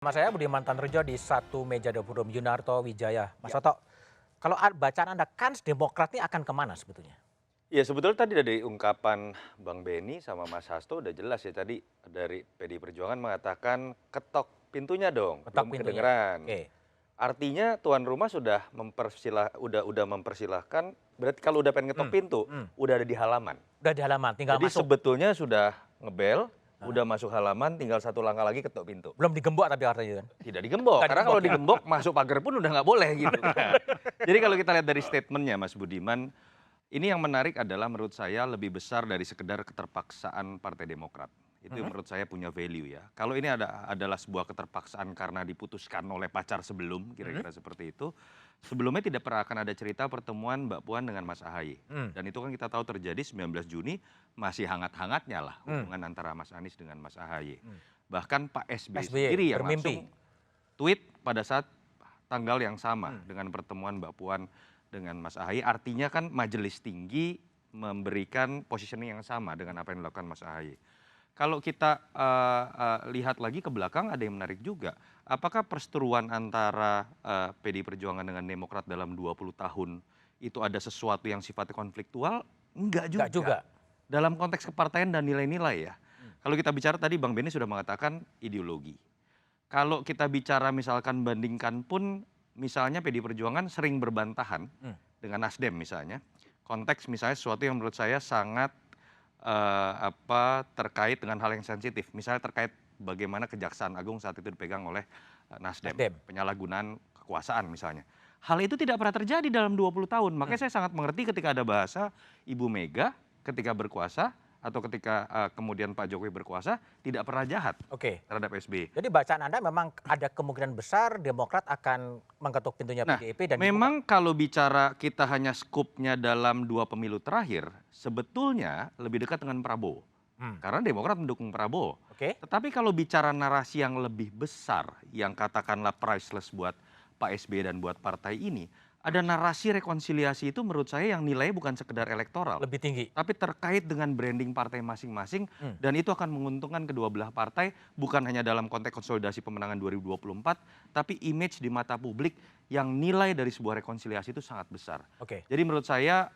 Sama saya Budiman Tanrejo di satu meja dapur Yunarto Wijaya. Mas Ya. Toto, kalau bacaan Anda kans Demokrat ini akan kemana sebetulnya? Ya sebetulnya tadi dari ungkapan Bang Benny sama Mas Hasto udah jelas ya tadi dari PDI Perjuangan mengatakan ketok pintunya dong, Ketok belum pintunya. kedengeran. Oke. Artinya tuan rumah sudah udah mempersilahkan, berarti kalau udah pengen ngetok pintu, udah ada di halaman. Udah di halaman, tinggal Jadi masuk. sebetulnya sudah ngebel, udah masuk halaman, tinggal satu langkah lagi ketok pintu. Belum digembok tapi artinya kan? Tidak digembok, Nggak karena kalau digembok ya? digembok masuk pagar pun udah nggak boleh gitu. Jadi kalau kita lihat dari statementnya Mas Budiman, ini yang menarik adalah menurut saya lebih besar dari sekedar keterpaksaan Partai Demokrat. Itu menurut saya punya value ya. Kalau ini adalah sebuah keterpaksaan karena diputuskan oleh pacar sebelum, kira-kira seperti itu. Sebelumnya tidak pernah akan ada cerita pertemuan Mbak Puan dengan Mas Ahaye. Dan itu kan kita tahu terjadi 19 Juni, masih hangat-hangatnya lah hubungan antara Mas Anies dengan Mas Ahaye. Bahkan Pak SBY sendiri yang bermimpi. langsung tweet pada saat tanggal yang sama dengan pertemuan Mbak Puan dengan Mas Ahaye. Artinya kan majelis tinggi memberikan positioning yang sama dengan apa yang dilakukan Mas Ahaye. Kalau kita lihat lagi ke belakang ada yang menarik juga. Apakah perseteruan antara PDI Perjuangan dengan Demokrat dalam 20 tahun itu ada sesuatu yang sifatnya konfliktual? Enggak juga. Enggak juga. Dalam konteks kepartaian dan nilai-nilai ya. Kalau kita bicara tadi Bang Benny sudah mengatakan ideologi. Kalau kita bicara misalkan bandingkan pun misalnya PDI Perjuangan sering berbantahan dengan Nasdem misalnya. Konteks misalnya sesuatu yang menurut saya sangat terkait dengan hal yang sensitif. Misalnya terkait bagaimana Kejaksaan Agung saat itu dipegang oleh Nasdem. Penyalahgunaan kekuasaan misalnya. Hal itu tidak pernah terjadi dalam 20 tahun. Makanya saya sangat mengerti ketika ada bahasa Ibu Mega ketika berkuasa atau ketika kemudian Pak Jokowi berkuasa tidak pernah jahat terhadap SBY. Jadi bacaan Anda memang ada kemungkinan besar Demokrat akan mengetuk pintunya PDIP dan memang kalau bicara kita hanya skupnya dalam 2 pemilu terakhir, sebetulnya lebih dekat dengan Prabowo. Karena Demokrat mendukung Prabowo. Tetapi kalau bicara narasi yang lebih besar, yang katakanlah priceless buat Pak SBY dan buat partai ini, ada narasi rekonsiliasi itu menurut saya yang nilainya bukan sekedar elektoral. lebih tinggi. Tapi terkait dengan branding partai masing-masing dan itu akan menguntungkan kedua belah partai bukan hanya dalam konteks konsolidasi pemenangan 2024 tapi image di mata publik yang nilai dari sebuah rekonsiliasi itu sangat besar. Jadi menurut saya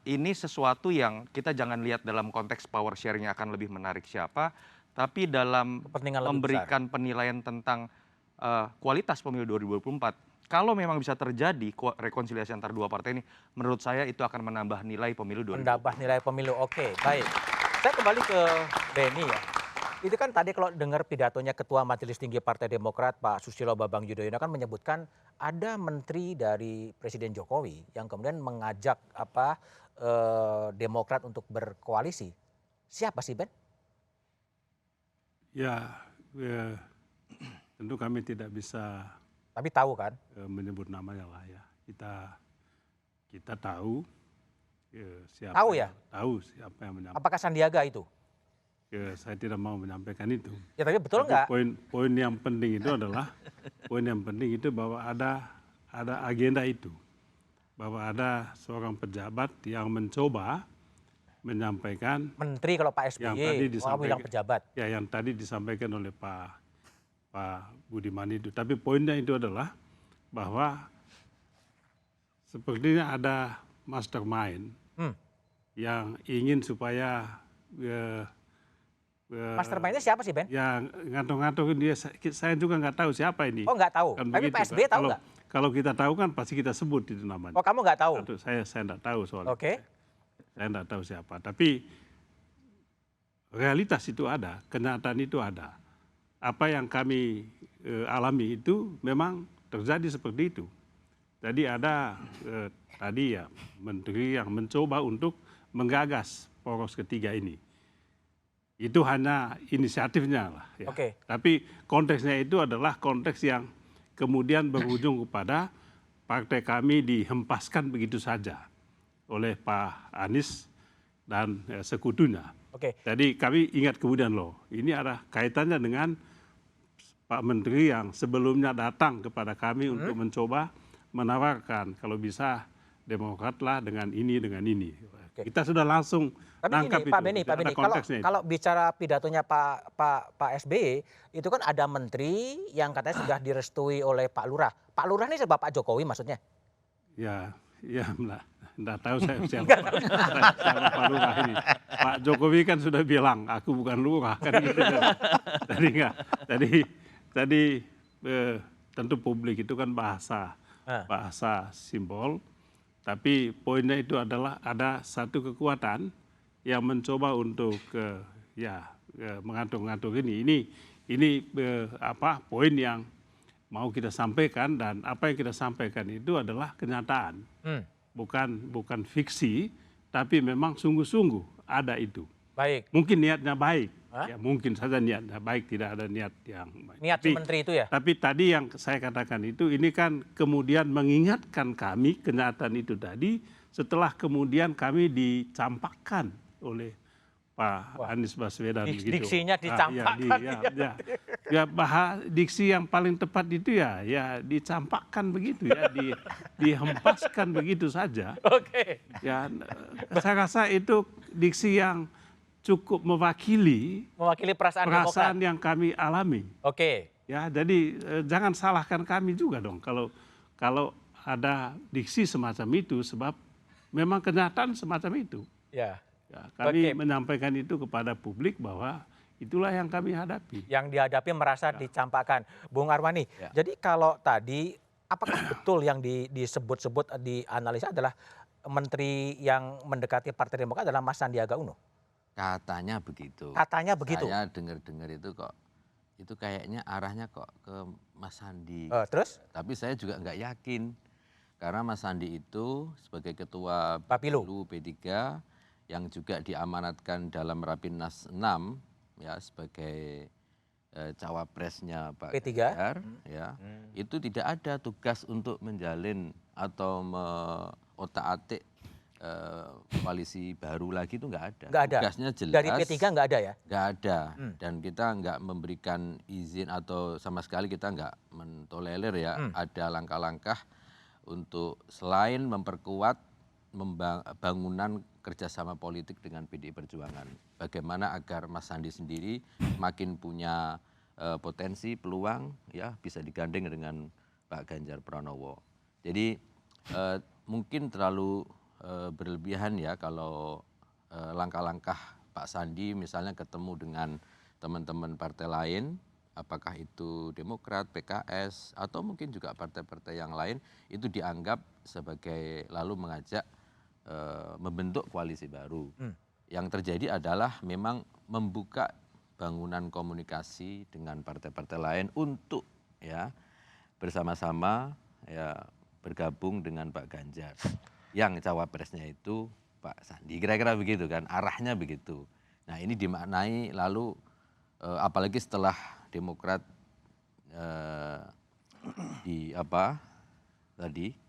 ini sesuatu yang kita jangan lihat dalam konteks power sharing yang akan lebih menarik siapa, tapi dalam memberikan penilaian tentang kualitas pemilu 2024. Kalau memang bisa terjadi rekonsiliasi antara dua partai ini, menurut saya itu akan menambah nilai pemilu 2024. Menambah nilai pemilu, oke, baik. Saya kembali ke Benny ya. Itu kan tadi kalau dengar pidatonya Ketua Majelis Tinggi Partai Demokrat Pak Susilo Bambang Yudhoyono kan menyebutkan ada menteri dari Presiden Jokowi yang kemudian mengajak Demokrat untuk berkoalisi. Siapa sih Ben? Ya, tentu kami tidak bisa. Tapi tahu kan? Menyebut namanya lah ya. Kita tahu siapa. Tahu ya? Tahu siapa yang menyampaikan. Apakah Sandiaga itu? Ya, saya tidak mau menyampaikan itu. Ya tapi betul nggak? Poin yang penting itu adalah bahwa ada agenda itu, bahwa ada seorang pejabat yang mencoba menyampaikan. Menteri kalau Pak SBY, bilang pejabat. Ya, yang tadi disampaikan oleh Pak Budiman itu. Tapi poinnya itu adalah bahwa sepertinya ada mastermind yang ingin supaya mastermind-nya siapa sih Ben? Yang ngatur-ngatur dia, saya juga nggak tahu siapa ini. Oh nggak tahu, kan tapi begitu, Pak SBY tahu nggak? Kalau kita tahu kan pasti kita sebut itu namanya. Oh kamu nggak tahu? Saya nggak tahu soalnya. Saya nggak tahu siapa, tapi realitas itu ada, kenyataan itu ada. Apa yang kami alami itu memang terjadi seperti itu. Jadi ada tadi ya menteri yang mencoba untuk menggagas poros ketiga ini. Itu hanya inisiatifnya lah. Ya. Tapi konteksnya itu adalah konteks yang kemudian berujung kepada partai kami dihempaskan begitu saja oleh Pak Anies dan sekutunya. Jadi kami ingat kemudian ini ada kaitannya dengan Pak Menteri yang sebelumnya datang kepada kami untuk mencoba menawarkan kalau bisa Demokrat lah dengan ini. Kita sudah langsung Tapi nangkap ini itu. Pak Beni, Ada konteksnya itu. kalau bicara pidatonya Pak SBY, itu kan ada menteri yang katanya sudah direstui oleh Pak Lurah. Pak Lurah ini siapa? Pak Jokowi maksudnya? Ya, enggak tahu saya siapa Pak Lurah ini. Pak Jokowi kan sudah bilang, aku bukan lurah kan gitu. Tadi tentu publik itu kan bahasa simbol. Tapi poinnya itu adalah ada satu kekuatan yang mencoba untuk mengatur-ngatur ini. Ini poin yang mau kita sampaikan, dan apa yang kita sampaikan itu adalah kenyataan. Bukan fiksi, tapi memang sungguh-sungguh ada itu. Baik. Mungkin niatnya baik. Ya, mungkin saja niatnya baik, tidak ada niat yang baik. Niat si menteri itu ya? Tapi tadi yang saya katakan itu, ini kan kemudian mengingatkan kami kenyataan itu tadi, setelah kemudian kami dicampakkan oleh Pak Anies Baswedan. Diksinya dicampakkan. Diksi yang paling tepat itu ya dicampakkan begitu ya, dihempaskan begitu saja. Oke. Ya, saya rasa itu diksi yang cukup mewakili perasaan Demokrat yang kami alami. Oke. Ya, jadi jangan salahkan kami juga dong kalau ada diksi semacam itu, sebab memang kenyataan semacam itu. Ya. Kami menyampaikan itu kepada publik bahwa itulah yang kami hadapi. Yang dihadapi merasa dicampakkan. Bung Arwani, jadi kalau tadi apakah betul yang disebut-sebut dianalisa adalah menteri yang mendekati Partai Demokrat adalah Mas Sandiaga Uno? Katanya begitu. Katanya begitu. Saya dengar-dengar itu kok, itu kayaknya arahnya kok ke Mas Sandi. Terus? Tapi saya juga nggak yakin, karena Mas Sandi itu sebagai ketua Bapilu P3 yang juga diamanatkan dalam Rapimnas 6 ya sebagai cawapresnya Pak P3 Ganjar, ya itu tidak ada tugas untuk menjalin atau otak-atik koalisi baru lagi, itu nggak ada. Nggak ada. Tugasnya jelas. Dari P3 nggak ada ya? Nggak ada. Dan kita nggak memberikan izin atau sama sekali kita nggak mentolerir ya ada langkah-langkah untuk selain memperkuat bangunan kerjasama politik dengan PDI Perjuangan. Bagaimana agar Mas Sandi sendiri makin punya potensi, peluang ya bisa digandeng dengan Pak Ganjar Pranowo. Jadi mungkin terlalu berlebihan ya kalau langkah-langkah Pak Sandi misalnya ketemu dengan teman-teman partai lain, apakah itu Demokrat, PKS, atau mungkin juga partai-partai yang lain, itu dianggap sebagai lalu mengajak membentuk koalisi baru. Yang terjadi adalah memang membuka bangunan komunikasi dengan partai-partai lain untuk ya bersama-sama ya bergabung dengan Pak Ganjar. Yang cawapresnya itu Pak Sandi, kira-kira begitu kan, arahnya begitu. Nah ini dimaknai lalu apalagi setelah Demokrat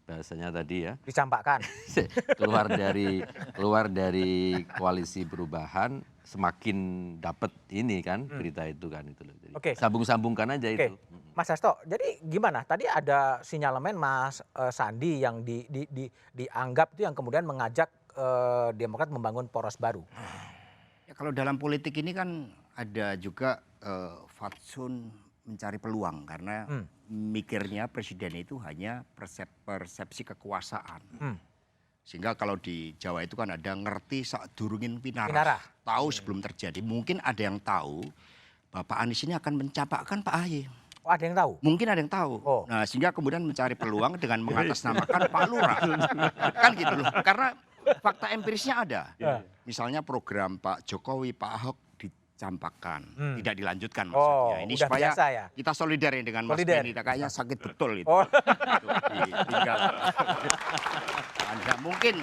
bahasanya tadi ya dicampakkan keluar dari koalisi perubahan, semakin dapat ini kan berita itu kan itu loh. Jadi sambung-sambungkan aja itu. Mas Hasto, jadi gimana? Tadi ada sinyalemen Mas Sandi yang dianggap itu yang kemudian mengajak Demokrat membangun poros baru. Ya, kalau dalam politik ini kan ada juga fatsun mencari peluang, karena mikirnya presiden itu hanya persepsi kekuasaan. Sehingga kalau di Jawa itu kan ada ngerti sak durungin pinarah. Tahu sebelum terjadi. Mungkin ada yang tahu Bapak Anies ini akan mencapakkan Pak Ahy. Oh, ada yang tahu? Mungkin ada yang tahu. Nah, sehingga kemudian mencari peluang dengan mengatasnamakan Pak Lurah. Kan gitu loh. Karena fakta empirisnya ada. Misalnya program Pak Jokowi, Pak Ahok dicampakkan, tidak dilanjutkan maksudnya. Ini supaya ya? Kita solidar dengan Mas Beni, kayaknya sakit betul itu. Tinggal. Mungkin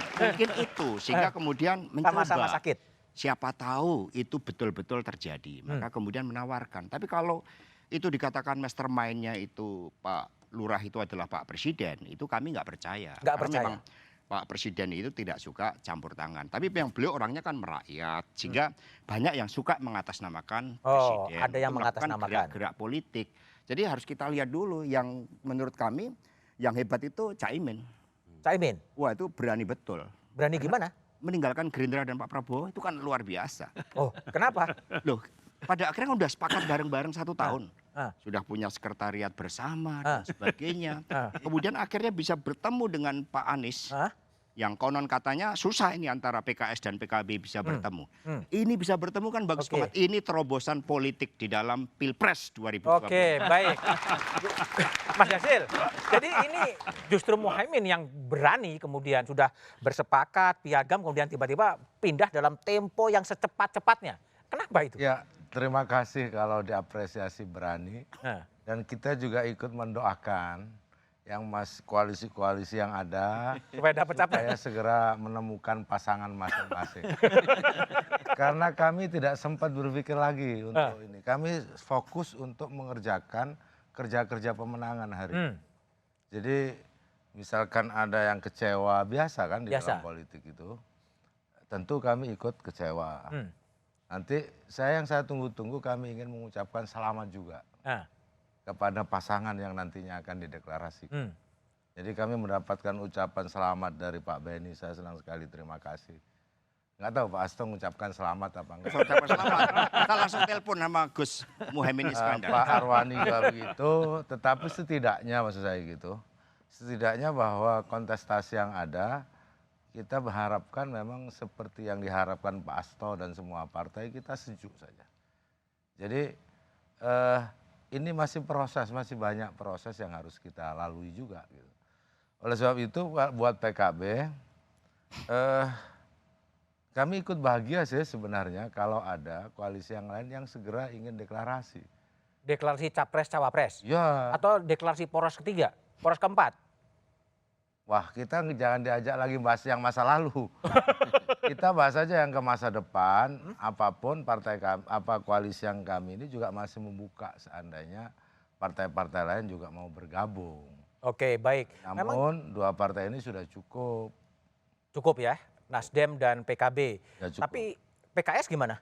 itu, sehingga kemudian mencoba. Sama-sama sakit. Siapa tahu itu betul-betul terjadi, maka kemudian menawarkan. Tapi kalau itu dikatakan mastermind-nya itu Pak Lurah itu adalah Pak Presiden, itu kami nggak percaya. Nggak Karena percaya. memang Pak Presiden itu tidak suka campur tangan. Tapi yang beliau orangnya kan merakyat, sehingga banyak yang suka mengatasnamakan Presiden. Ada yang mengatasnamakan. Gerak-gerak politik. Jadi harus kita lihat dulu, yang menurut kami yang hebat itu Caimin. Caimin, Wah itu berani betul. berani gimana? Meninggalkan Gerindra dan Pak Prabowo itu kan luar biasa. Oh, kenapa? Loh, pada akhirnya kan udah sepakat bareng-bareng 1 tahun. Ah. Sudah punya sekretariat bersama Ah. dan sebagainya. Ah. Kemudian akhirnya bisa bertemu dengan Pak Anies. Hah? Yang konon katanya susah ini antara PKS dan PKB bisa bertemu. Ini bisa bertemu kan bagus Oke. banget. Ini terobosan politik di dalam Pilpres 2020. Oke, baik. Mas Yasil, jadi ini justru Muhaimin yang berani kemudian sudah bersepakat, piagam, kemudian tiba-tiba pindah dalam tempo yang secepat-cepatnya. Kenapa itu? Ya, terima kasih kalau diapresiasi berani. Nah, Dan kita juga ikut mendoakan yang koalisi-koalisi yang ada supaya dapat capres. supaya segera menemukan pasangan masing-masing. Karena kami tidak sempat berpikir lagi untuk ini. Kami fokus untuk mengerjakan kerja-kerja pemenangan hari ini. Jadi misalkan ada yang kecewa, biasa kan di Biasa. dalam politik itu. Tentu kami ikut kecewa. Nanti yang saya tunggu-tunggu kami ingin mengucapkan selamat juga Nah, kepada pasangan yang nantinya akan dideklarasikan. Jadi kami mendapatkan ucapan selamat dari Pak Benny, saya senang sekali, terima kasih. Nggak tahu Pak Hasto mengucapkan selamat apa enggak. Ucapan selamat. Kita langsung telepon sama Gus Muhaimin Iskandar. Pak Arwani juga begitu, tetapi setidaknya maksud saya gitu, setidaknya bahwa kontestasi yang ada, kita berharapkan memang seperti yang diharapkan Pak Hasto dan semua partai, kita sejuk saja. Jadi ini masih proses, masih banyak proses yang harus kita lalui juga. Gitu. Oleh sebab itu buat PKB, kami ikut bahagia sih sebenarnya kalau ada koalisi yang lain yang segera ingin deklarasi. deklarasi capres-cawapres. Ya, Atau deklarasi poros ketiga, poros keempat. wah kita jangan diajak lagi bahas yang masa lalu. Kita bahas aja yang ke masa depan, apapun partai kami, koalisi yang kami ini juga masih membuka seandainya partai-partai lain juga mau bergabung. Oke, baik. Memang Namun dua partai ini sudah cukup. cukup ya, Nasdem dan PKB. Ya cukup. Tapi PKS gimana?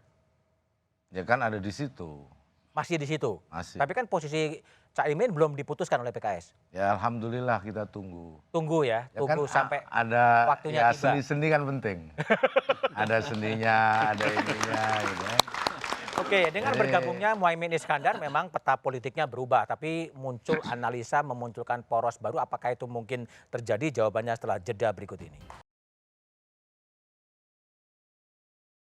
Ya kan ada di situ. Masih di situ. Masih. Tapi kan posisi Caimin belum diputuskan oleh PKS. Ya alhamdulillah kita tunggu. Tunggu ya, Ya tunggu kan sampai ada waktunya ya tiba. seni-seni kan penting. Ada seninya, ada ininya gitu kan. Oke, dengan bergabungnya Muhaimin Iskandar memang peta politiknya berubah, tapi muncul analisa memunculkan poros baru. Apakah itu mungkin terjadi? Jawabannya setelah jeda berikut ini.